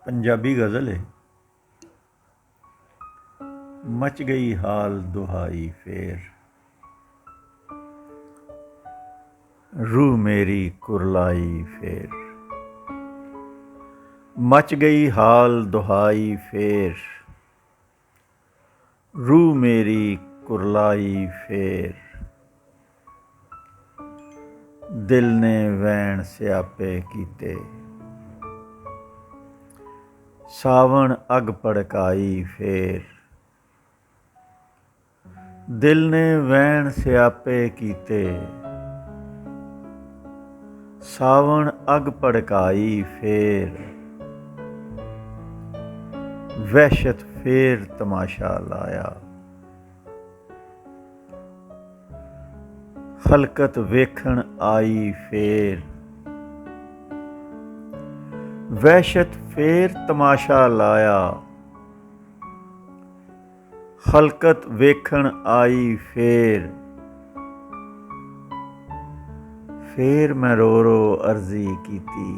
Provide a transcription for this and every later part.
पंजाबी गज़ल है। मच गई हाल दुहाई फेर, रूह मेरी कुरलाई फेर। मच गई हाल दुहाई फेर, रूह मेरी कुरलाई फेर। दिल ने वैण स्यापे कीते, सावण अग भड़काई फेर। दिल ने वैण स्यापे कीते, सावण अग भड़काई फेर। वहशत फेर तमाशा लाया, खलकत वेखण आई फेर। वहशत फेर तमाशा लाया, खलकत वेखण आई फेर। फेर मैं रो रो अर्जी कीती,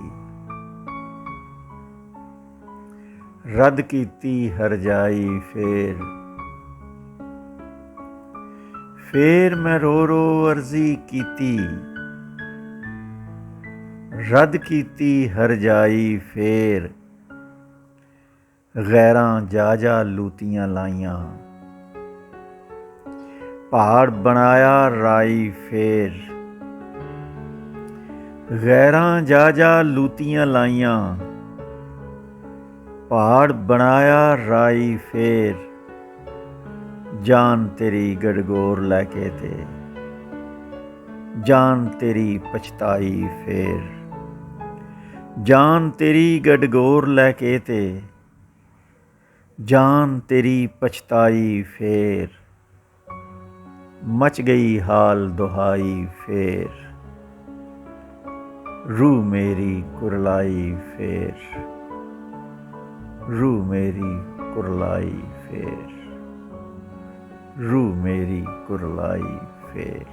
रद कीती हरजाई फेर। फेर मैं रो रो अर्जी कीती, रद कीती हरजाई फेर। गैरां जा जा लूतियां लाइयां, पहाड़ बनाया राई फेर। गैरां जा जा लूतियां लाइयां, पहाड़ बनाया राई फेर। जान तेरी गडगोर लैके ते, जान तेरी पछताई फेर। जान तेरी गडगोर लैके ते, जान तेरी पछताई फेर। मच गई हाल दुहाई फेर, रूह मेरी कुरलाई फेर। रूह मेरी कुरलाई फेर, रूह मेरी कुरलाई फेर।